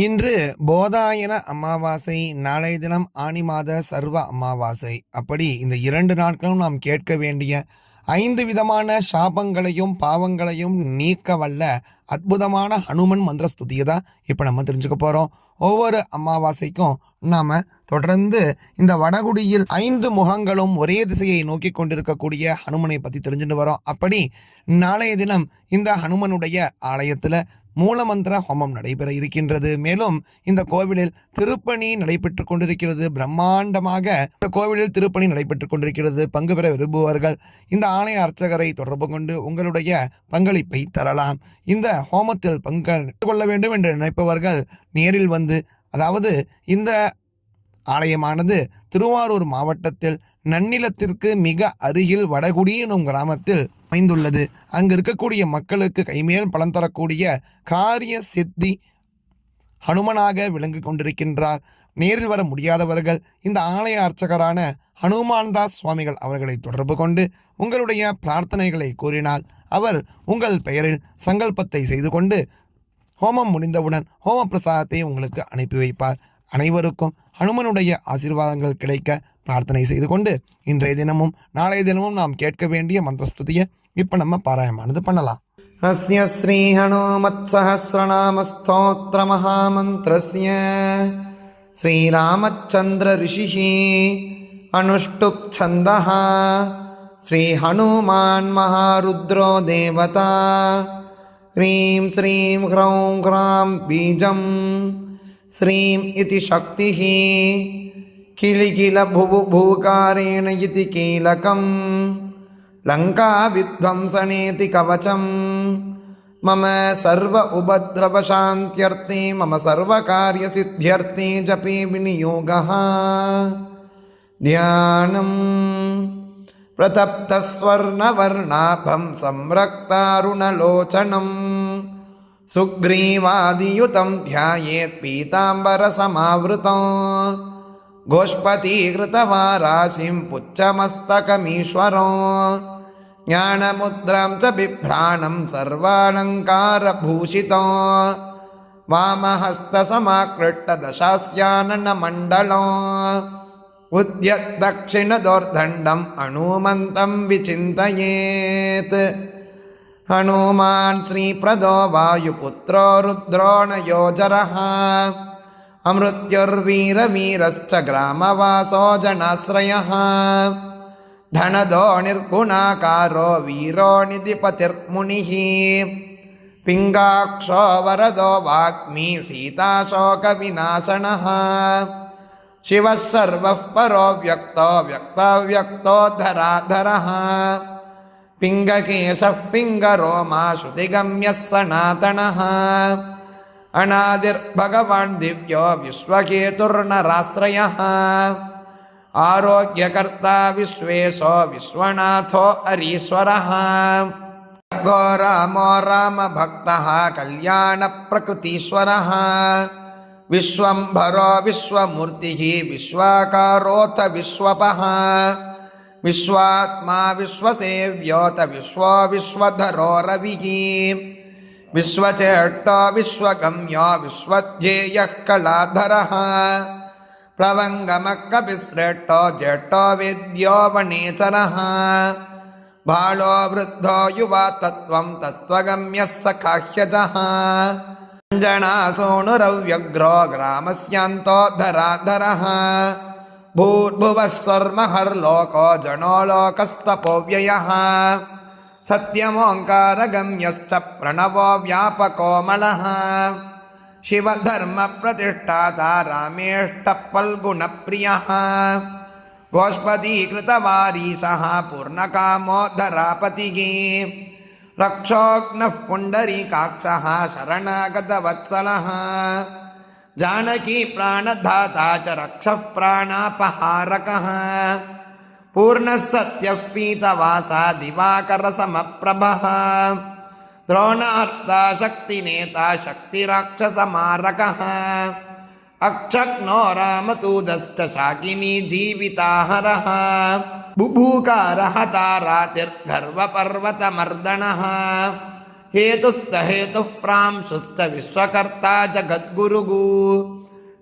இன்று போதாயன அமாவாசை, நாளைய தினம் ஆனி மாத சர்வ அமாவாசை. அப்படி இந்த 2 நாட்களும் நாம் கேட்க வேண்டிய 5 விதமான சாபங்களையும் பாவங்களையும் நீக்க வல்ல அற்புதமான ஹனுமன் மந்திர ஸ்துதியை தான் இப்போ நம்ம தெரிஞ்சுக்க போகிறோம். ஒவ்வொரு அமாவாசைக்கும் நாம் தொடர்ந்து இந்த வடகுடியில் 5 முகங்களும் ஒரே திசையை நோக்கி கொண்டிருக்கக்கூடிய ஹனுமனை பற்றி தெரிஞ்சுட்டு வரோம். அப்படி நாளைய தினம் இந்த ஹனுமனுடைய ஆலயத்தில் மூலமந்திர ஹோமம் நடைபெற இருக்கின்றது. மேலும் இந்த கோவிலில் திருப்பணி நடைபெற்று கொண்டிருக்கிறது. பிரம்மாண்டமாக இந்த கோவிலில் திருப்பணி நடைபெற்று கொண்டிருக்கிறது. பங்கு பெற விரும்புபவர்கள் இந்த ஆலய அர்ச்சகரை தொடர்பு கொண்டு உங்களுடைய பங்களிப்பை தரலாம். இந்த ஹோமத்தில் பங்கு கொள்ள வேண்டும் என்று நினைப்பவர்கள் நேரில் வந்து, அதாவது இந்த ஆலயமானது திருவாரூர் மாவட்டத்தில் நன்னிலத்திற்கு மிக அருகில் வடகுடி எனும் கிராமத்தில் அமைந்துள்ளது. அங்கு இருக்கக்கூடிய மக்களுக்கு கைமேல் பலன் தரக்கூடிய காரிய சித்தி ஹனுமனாக விளங்கி கொண்டிருக்கின்றார். நேரில் வர முடியாதவர்கள் இந்த ஆலய அர்ச்சகரான ஹனுமான் தாஸ் சுவாமிகள் அவர்களை தொடர்பு கொண்டு உங்களுடைய பிரார்த்தனைகளை கூறினால் அவர் உங்கள் பெயரில் சங்கல்பத்தை செய்து கொண்டு ஹோமம் முடிந்தவுடன் ஹோம பிரசாதத்தை உங்களுக்கு அனுப்பி வைப்பார். அனைவருக்கும் ஹனுமனுடைய ஆசீர்வாதங்கள் கிடைக்க பிரார்த்தனை செய்து கொண்டு இன்றைய தினமும் நாளைய தினமும் நாம் கேட்க வேண்டிய மந்திரஸ்துதியை இப்போ நம்ம பாராயமானது பண்ணலாம். அஸ்ய ஸ்ரீ ஹனுமத் சஹஸ்ரநாம ஸ்தோத்ர மகாமந்திரஸ்ய ஸ்ரீராமச்சந்திர ரிஷிஹி அனுஷ்டுப் சந்தஹ ஸ்ரீ ஹனுமான் மகாருத்ரோ தேவதா ह्रीं श्रीं ह्रौं ह्रां बीजं श्रीं इति शक्तिः किलिकिलभुभुभूकारेण इति कीलकं लङ्काविध्वंसनेति कवचं मम सर्व उपद्रवशान्त्यर्थे मम सर्वकार्यसिद्ध्यर्थे जपे विनियोगः ध्यानम् प्रतप्तस्वर्णवर्णाभं संरक्तारुणलोचनं सुग्रीवादियुतं ध्यायेत् पीताम्बरसमावृतं गोष्पतीकृतवाराशिं पुच्छमस्तकमीश्वरो ज्ञानमुद्रां च बिभ्राणं सर्वालङ्कारभूषितो वामहस्तसमाकृष्टदशास्याननमण्डलो उद्यद्दक्षिणदोर्दण्डम् हनुमन्तं विचिन्तयेत् हनुमान् श्रीप्रदो वायुपुत्रो रुद्रो न योजरः अमृत्युर्वीरवीरश्च ग्रामवासो जनाश्रयः धनदो निर्गुणाकारो वीरो निधिपतिर्मुनिः पिङ्गाक्षो वरदो वाग्मी सीताशोकविनाशनः शिवः सर्वः परो व्यक्तो व्यक्ताव्यक्तो धराधरः पिङ्गकेशः पिङ्गरोमा श्रुतिगम्यः सनातनः अनादिर्भगवान् दिव्यो विश्वकेतुर्नराश्रयः आरोग्यकर्ता विश्वेशो विश्वनाथो हरीश्वरः रामो रामभक्तः कल्याणप्रकृतीश्वरः विश्वम्भरो विश्वमूर्तिः विश्वाकारोऽथ विश्वपः विश्वात्मा विश्वसेव्योऽथ विश्वो विश्वधरो रविः विश्वचेष्टो विश्वगम्यो विश्वध्येयः कलाधरः प्लवङ्गमः कपिश्रेष्ठो ज्येष्ठो वेद्यो वनेचरः बालो वृद्धो युवा तत्त्वं तत्त्वगम्यः सखाह्यजः अञ्जनासूनुरव्यग्रो ग्रामस्यान्तो धराधरः भूर्भुवः स्वर्महर्लोको जनो लोकस्तपोव्ययः सत्यमोङ्कारगम्यश्च प्रणवो व्यापकोमलः शिवधर्मप्रतिष्ठाता रामेष्टः फल्गुणप्रियः गोष्पदीकृतवारीशः पूर्णकामो धरापतिः रक्षोघ्नः पुण्डरीकाक्षः शरणागतवत्सलः जानकी प्राणधाता च रक्षः प्राणापहारकः पूर्णः सत्यः पीतवासा दिवाकरसमप्रभः द्रोणार्ता शक्तिनेता शक्तिराक्षसमारकः अक्षग्नो रामतूदश्च शाकिनी जीविताहरः बुभूकारः तारातिर्गर्वपर्वतमर्दनः हेतुस्त हेतुः प्रांशुश्च विश्वकर्ता जगद्गुरुः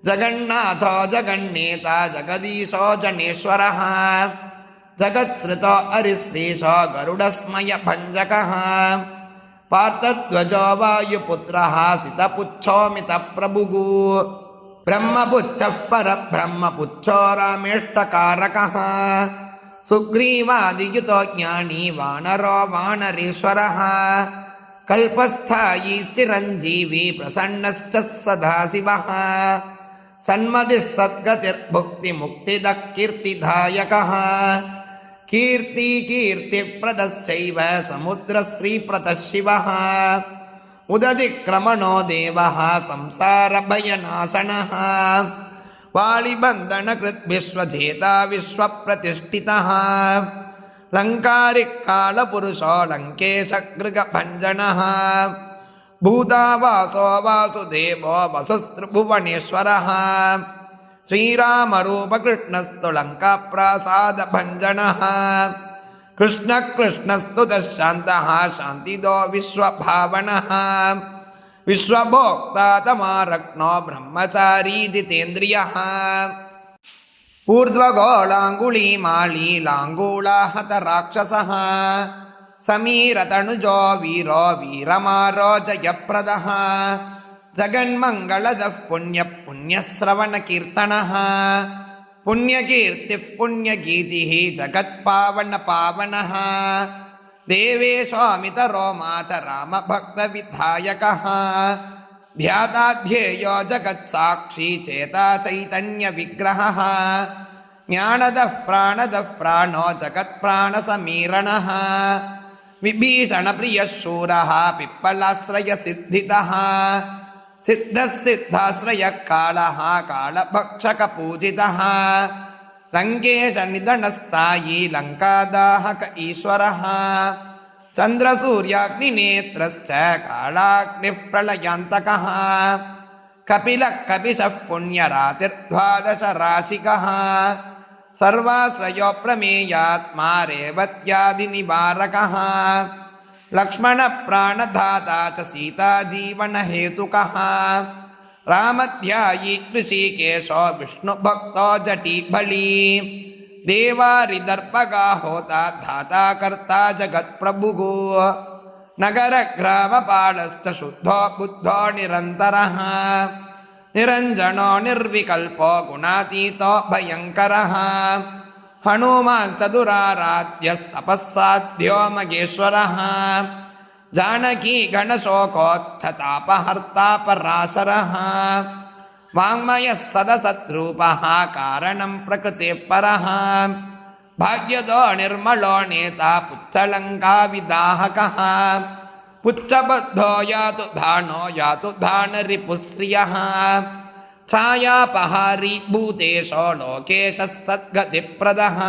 जगन्नाथो जगन्नेता जगदीशो जनेश्वरः जगत्सृतो हरिश्रीशो गरुडस्मय भञ्जकः पार्थध्वजो वायुपुत्रः सितपुच्छोमितप्रभुः ब्रह्मपुच्छः परब्रह्मपुच्छो रामेष्टकारकः सुग्रीवादियुतो ज्ञानी वानरो वानरेश्वरः कल्पस्थायी चिरञ्जीवी प्रसन्नश्च सदाशिवः सन्मतिः सद्गतिर्भुक्तिमुक्तिदः कीर्तिदायकः कीर्तिप्रदश्चैव समुद्रश्रीप्रतः शिवः उदतिक्रमणो देवः संसारभयनाशनः वालिबन्धनकृत् विश्वजेता विश्वप्रतिष्ठितः लङ्कारिः कालपुरुषो लङ्केशगृगभञ्जनः भूतावासो वासुदेवो वसुस्त्रिभुवनेश्वरः श्रीरामरूपकृष्णस्तु लङ्काप्रासादभञ्जनः कृष्णस्तु दशान्तः शान्तिदो विश्वभावनः विश्वभोक्ता तमारत्नो ब्रह्मचारी जितेन्द्रियः ऊर्ध्वगोलाङ्गुलीमाली लाङ्गूलाहत राक्षसः समीरतनुजो वीरो वीरमारो जयप्रदः जगन्मङ्गलदः पुण्यश्रवणकीर्तनः पुण्यकीर्तिः पुण्यगीतिः जगत्पावनपावनः देवेशोऽमितरो मातरामभक्तविधायकः ध्याताध्येयो जगत्साक्षी चेता चैतन्यविग्रहः ज्ञानदः प्राणो जगत्प्राणसमीरणः विभीषणप्रियः शूरः पिप्पलाश्रयसिद्धितः सिद्धः सिद्धाश्रयः कालः कालभक्षकपूजितः लङ्केशनिधनस्थायी लङ्कादाहक ईश्वरः चन्द्रसूर्याग्निनेत्रश्च कालाग्निः प्रलयान्तकः कपिलः कपिशः पुण्यरातिर्द्वादशराशिकः सर्वाश्रयो प्रमेयात्मा रेवत्यादिनिवारकः लक्ष्मणप्राणधाता च सीताजीवनहेतुकः रामध्यायी कृषिकेशो विष्णुभक्तो जटीबली देवारिदर्पगा होता धाता कर्ता जगत्प्रभुः नगरग्रामपालश्च शुद्धो बुद्धो निरन्तरः निरञ्जनो निर्विकल्पो गुणातीतो भयङ्करः हनुमान् चतुराराध्यस्तपःसाध्यो मगेश्वरः जानकी गणशोकोत्थतापहर्ता पराशरः वाङ्मयः सदसद्रूपः कारणं प्रकृतेः परः भाग्यदो निर्मलो नेता पुच्छलङ्काविदाहकः पुच्छबद्धो यातु धानरिपुश्रियः छायापहारी भूतेशो लोकेशः सद्गतिप्रदः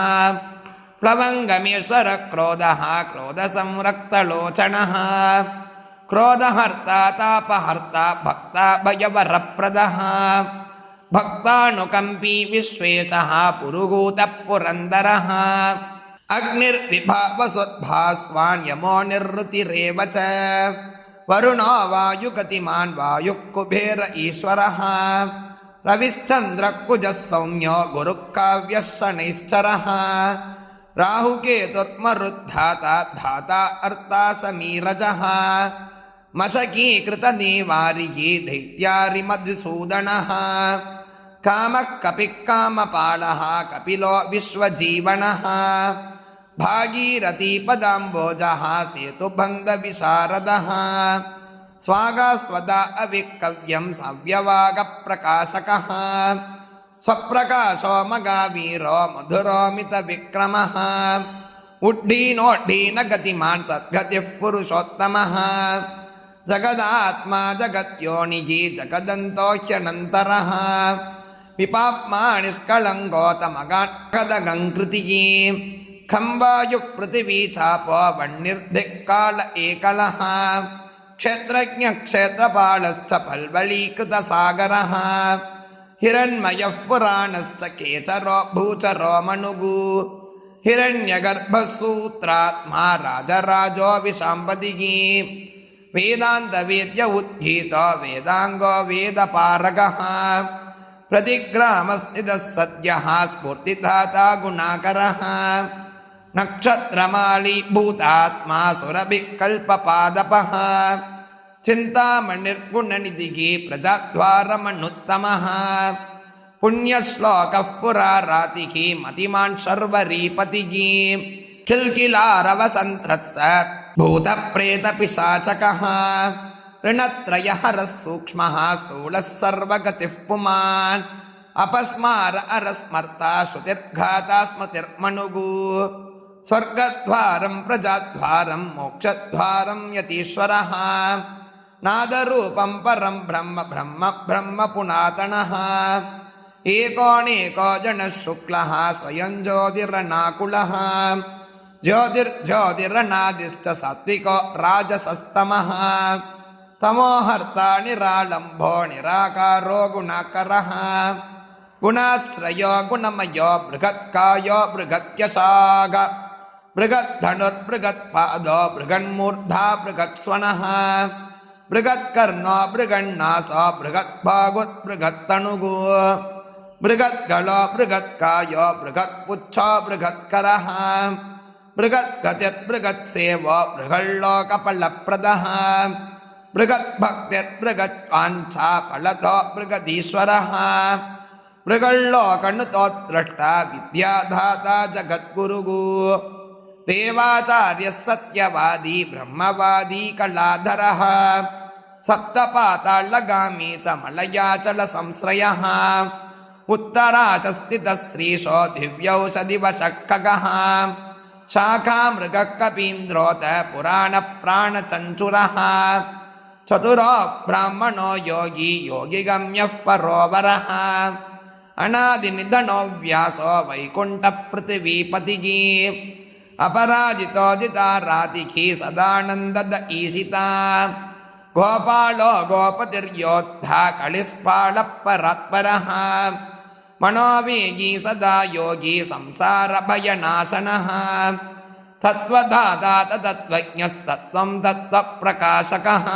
प्लवङ्गमेश्वर क्रोधः क्रोधसंरक्तलोचनः क्रोधहर्ता तापहर्ता भक्ता भयवरप्रदः भक्तानुकम्पी विश्वेशः पुरुहूतः पुरन्दरः अग्निर्विभावसुर्भास्वान् यमो निर्वृतिरेव च वरुणो वायुगतिमान् वायुः कुबेर ईश्वरः रविश्चन्द्रः कुजः सौम्यो गुरुः काव्यः शनैश्चरः राहुकेतुर्मरुद्धाता धाता अर्ता समीरजः मशकीकृतनिवारिगी दैत्यारिमधुसूदनः कामः कपिः कामपालः कपिलो विश्वजीवनः भागीरथीपदाम्बोजः सेतुबन्धविशारदः स्वागास्वदा अविकव्यं सव्यवागप्रकाशकः स्वप्रकाशो मगावीरो मधुरोमितविक्रमः उड्डीनोड्डीनगतिमान् सद्गतिः पुरुषोत्तमः जगदात्मा जगद्योनिः जगदन्तो ह्यनन्तरः विपाप्मा निष्कलङ्कोतमगात्कदगङ्कृतिः खम्बायुः पृथिवी चापो वह्निर्दिक्काल एकलः क्षेत्रज्ञः क्षेत्रपालश्च पल्वलीकृतसागरः हिरण्मयः पुराणश्च केचरो भूचरो मनुः हिरण्यगर्भः सूत्रात्मा राजराजो विशाम्पतिः वेदान्तवेद्य उद्गीतो वेदाङ्गो वेदपारगः प्रतिग्रामस्थितः सद्यः स्फूर्तिदाता गुणाकरः नक्षत्रमाली भूतात्मा सुरभिः कल्पपादपः चिन्तामणिर्गुणनिधिः प्रजाद्वारमनुत्तमः पुण्यश्लोकः पुरारातिः मतिमान् शर्वरीपतिः किल्किलारवसन्त्रस्त भूतप्रेतपिशाचकः ऋणत्रयहरः सूक्ष्मः स्थूलः सर्वगतिः पुमान् अपस्मार अरस्मर्ता श्रुतिर्घाता स्मृतिर्मनुः स्वर्गद्वारं प्रजाद्वारं मोक्षद्वारं यतीश्वरः नादरूपं परं ब्रह्म ब्रह्म ब्रह्म पुनातनः एकोनेको जनः शुक्लः स्वयं ज्योतिरनाकुलः ज्योतिर्ज्योतिरनादिश्च सात्विको राजसस्तमः तमोहर्ता निरालम्भो निराकारो गुणाकरः गुणाश्रयो गुणमयो बृहत्कायो बृहत्यशाग बृहद्धनुर्बृहत्पादो बृहन्मूर्धा बृहत्स्वनः बृहत्कर्णो बृहन्नासो बृहद्भागुर्बृहत्तनुः बृहद्गलो बृहत्कायो बृहत्पुच्छो बृहत्करः बृहद्गतिर्बृहत्सेवो बृहल्लोकफलप्रदः बृहद्भक्तिर्बृहत्काञ्छा फलतो बृहदीश्वरः बृहल्लोकनुतोद्रष्टा विद्याधाता जगद्गुरुः देवाचार्यः सत्यवादी ब्रह्मवादी कलाधरः सप्तपातालगामी च मलयाचलसंश्रयः उत्तराच स्थितः श्रीशो दिव्यौषधिवशः शाखामृगः कपीन्द्रोत पुराणप्राणचञ्चुरः चतुरो ब्राह्मणो योगी योगिगम्यः परोवरः अनादिनिधनो व्यासो वैकुण्ठपृथिवीपतिः अपराजितो जितारातिः सदानन्दद ईशिता गोपालो गोपतिर्योद्धा कलिस्पालपरात्परः मनोवेगी सदा योगी संसारभयनाशनः तत्त्वदाता तत्त्वज्ञस्तत्त्वं तत्त्वप्रकाशकः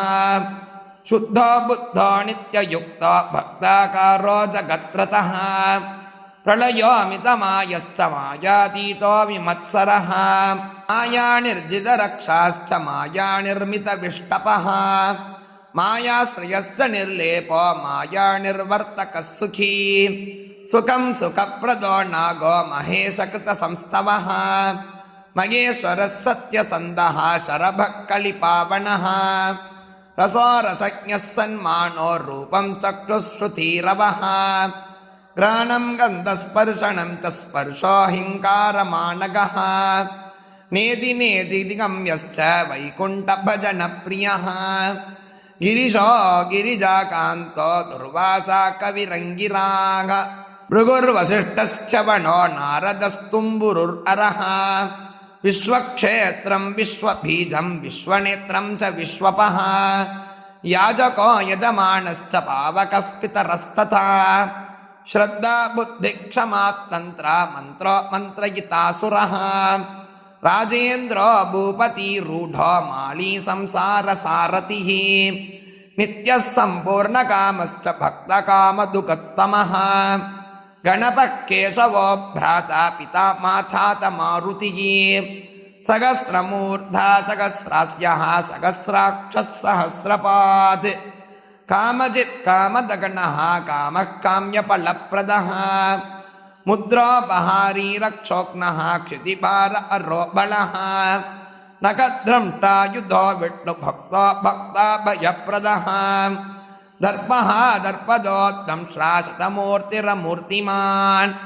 शुद्धो बुद्धो नित्ययुक्तो भक्ताकारो जगत्रतः प्रलयोऽमितमायश्च मायातीतो विमत्सरः मायानिर्जितरक्षाश्च मायानिर्मितविष्टपः मायाश्रयश्च निर्लेपो मायानिर्वर्तकः सुखी सुखं सुखप्रदो नागो महेशकृतसंस्तवः महेश्वरः सत्यसन्धः शरभः कलिपावनः रसो रसज्ञः सन्मानो रूपं चक्षुश्रुतिरवः घ्राणं गन्धस्पर्शनं च स्पर्शो हिङ्कारमानगः नेदि नेदि दिगम्यश्च वैकुण्ठभजनप्रियः गिरिशो गिरिजाकान्तो दुर्वासा कविरङ्गिराग भृगुर्वसिष्ठश्च वनो नारदस्तुम्बुरुरः विश्वक्षेत्रं विश्वबीजं विश्वनेत्रं च विश्वपः याजको यजमानश्च पावकः पितरस्तथा श्रद्धा बुद्धिक्षमात्तन्त्रा मन्त्रो मन्त्रयितासुरः राजेन्द्रो भूपतिरूढो माली संसारसारथिः नित्यः सम्पूर्णकामश्च भक्तकामदुःखोत्तमः गणपः केशवो भ्राता पिता माता मारुतिः सहस्रमूर्धा सहस्रास्यः सहस्राक्षः सहस्रपात् कामजित् कामदगणः कामः काम्यफलप्रदः मुद्रोपहारी रक्षोघ्नः क्षितिभार अरोबलः नखद्रष्टायुधो विष्णुभक्तो भक्ताभयप्रदः दर्पः दर्पदोत्तंश्राशतमूर्तिरमूर्तिमान्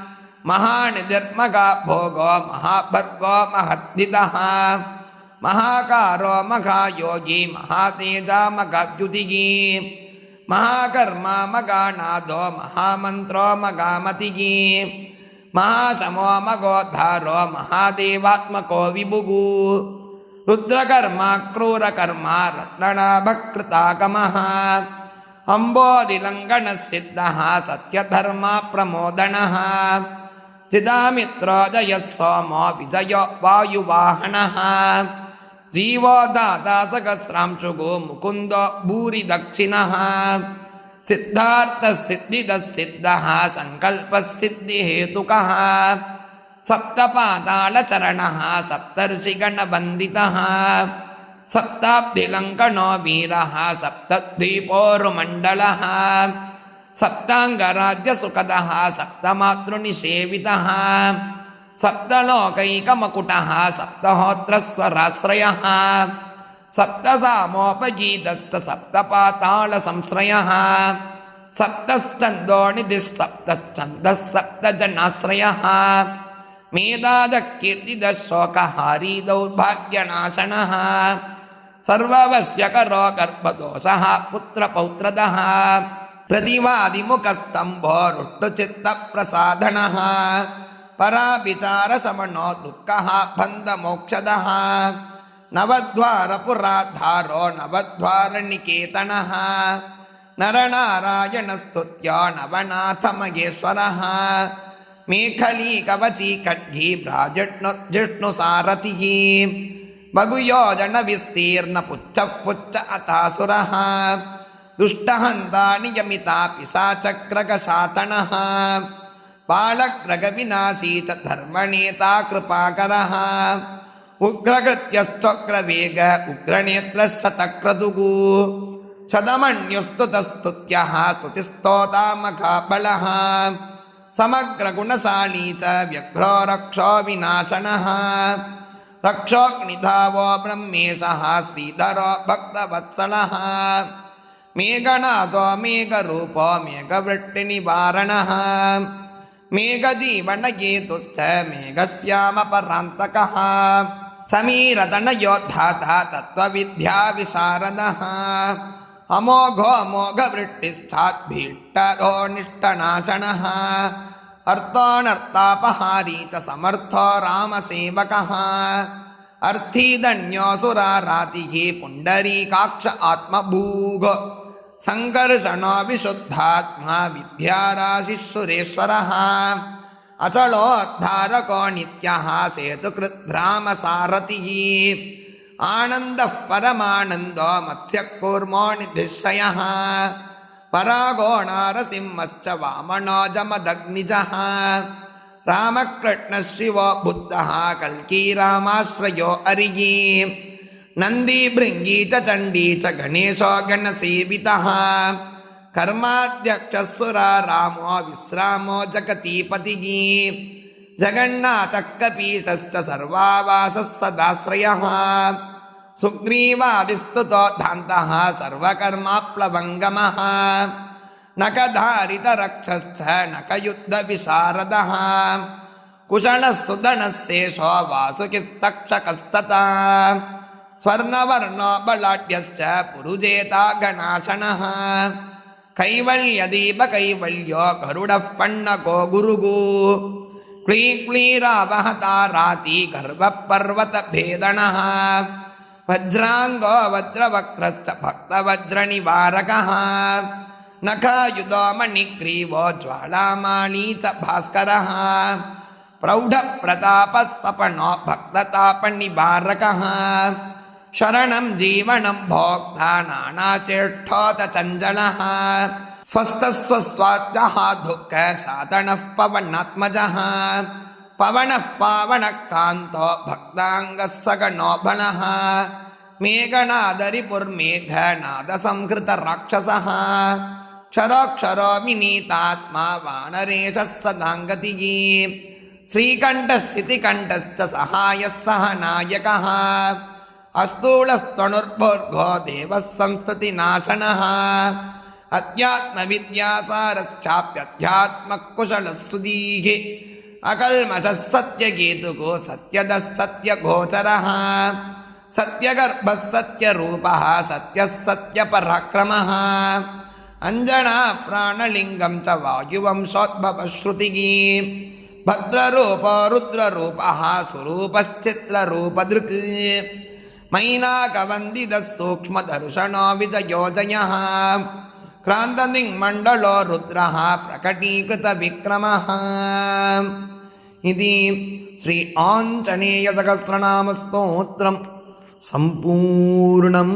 महानिधिर्मगा भोगो महाभर्गो महद्दितः महाकारो मघायोगी महातेजा मघाद्युतिः महाकर्मा मगानादो महामन्त्रो मगामतिः महाशमो मगोद्धारो महादेवात्मको विभुः रुद्रकर्मा क्रूरकर्मा रत्ननाभकृताकमः अम्बोधिलङ्घनसिद्धः सत्यधर्मा प्रमोदनः चिदामित्रो जयः सोमो विजयो वायुवाहनः जीवो दाता सहस्रांशुगो मुकुंदो भूरि दक्षिणः सिद्धार्थसिद्धिदसिद्धः सङ्कल्पसिद्धिहेतुकः सप्तपातालचरणः सप्तर्षिगणवन्दितः सप्ताब्धिलङ्कनो वीरः सप्तद्वीपोरुमण्डलः सप्ताङ्गराज्यसुखदः सप्तमातृनिसेवितः सप्तलोकैकमकुटः सप्तहोत्रस्वराश्रयः सप्तसामोपगीतश्च सप्तपातालसंश्रयः सप्तश्चन्दोनिधिः सप्तश्चन्दः सप्तजनाश्रयः मेधादकीर्तिदः शोकहारी दौर्भाग्यनाशनः सर्ववश्यकरो गर्भदोषः पुत्रपौत्रदः प्रतिवादिमुखस्तम्भो रुष्टुचित्तप्रसाधनः पराभिचारशमनो दुःखः बन्धमोक्षदः नवद्वारपुराधारो नवद्वारनिकेतनः नरनारायणस्तुत्यो नवनाथमहेश्वरः मेखलीकवची खड्गी भ्राजिष्णुसारथिः बहुयोजनविस्तीर्णपुच्छः पुच्छ अतासुरः दुष्टहन्ता नियमिता पिशाचक्रगशातनः बालग्रगविनाशी च धर्मनेता कृपाकरः उग्रकृत्यश्चक्रवेग उग्रनेत्रः शतक्रतुः शतमन्युस्तुतस्तुत्यः स्तुतिस्तोतामखाबलः समग्रगुणशाली च व्यघ्रो रक्षो विनाशनः रक्षोऽग्निधावो ब्रह्मेशः श्रीधरो भक्तवत्सलः मेघनाथो मेघरूपो मेघवृष्टिनिवारणः मेघजीवनहेतुश्च मेघश्यामपरान्तकः समीरतनयोद्धाता तत्त्वविद्याविशारदः अमोघोऽमोघवृष्टिश्चाद्भीष्टदो निष्टनाशनः अर्थोऽनर्थापहारी च समर्थो रामसेवकः अर्थिदन्योऽसुरारातिः पुण्डरीकाक्ष आत्मभूः संकर्षणो विशुद्धात्मा विद्याराशिः सुरेश्वरः अचलोद्धारको नित्यः सेतुकृद्रामसारथिः आनन्दः परमानन्दो मत्स्यकूर्मो निधिशयः परागो नारसिंहश्च वामनो जमदग्निजः रामकृष्णः शिवो बुद्धः कल्की रामाश्रयो अरिः नंदी भृंगी च चंडी च गणेशो गणसेवितः कर्माध्यक्षः सुरा रामो विश्रामो जगतीपतिः जगन्नाथः कपीशश्च सर्वावासः सदाश्रयः सुग्रीवादिस्तुतो धान्तः सर्वकर्माप्लवङ्गमः नखधारितरक्षश्च नखयुद्धविशारदः कुशलः सुदनः शेषो वासुकिस्तक्षकस्तथा स्वर्णवर्णो बलाढ्यश्च पुरुजेता गणाशनः कैवल्यदीपकैवल्यो गरुडः पण्णको गुरुः क्लीक्लीरावहता राति गर्भपर्वतभेदनः वज्राङ्गो वज्रवक्त्रश्च भक्तवज्रनिवारकः नखायुधो मणिग्रीवो ज्वालामाली च भास्करः प्रौढप्रतापस्तपनो भक्ततापनिवारकः शरणं जीवनं भोक्ता नानाचेष्टोत चञ्चलः स्वस्थस्वस्वाद्यः दुःखसाधनः पवनात्मजः पवनः पावनः कान्तो भक्ताङ्गः सगणो बलः मेघनादरिपुर्मेघनादसंहृतराक्षसः क्षरोक्षरो विनीतात्मा वानरेशः सदाङ्गतिः श्रीकण्ठः शितिकण्ठश्च सहायः सहनायकः अस्तूलस्तनुर्भुर्गो देवः संस्तुतिनाशनः अध्यात्मविद्यासारश्चाप्यध्यात्मकुशलः सुधीः अकल्मषः सत्यकेतुको सत्यदः सत्यगोचरः सत्यगर्भः सत्यरूपः सत्यः सत्यपराक्रमः अंजना प्राणलिंगं च वायुवंशोद्भवश्रुतिः भद्ररूपो रुद्ररूपः स्वरूपश्चित्ररूपदृक् मैनाकवन्दितः सूक्ष्मदर्शनो विजयोजयः क्रान्तदिङ्मण्डलो रुद्रः प्रकटीकृतविक्रमः इति श्री आञ्जनेयसहस्रनामस्तोत्रम् सम्पूर्णम्।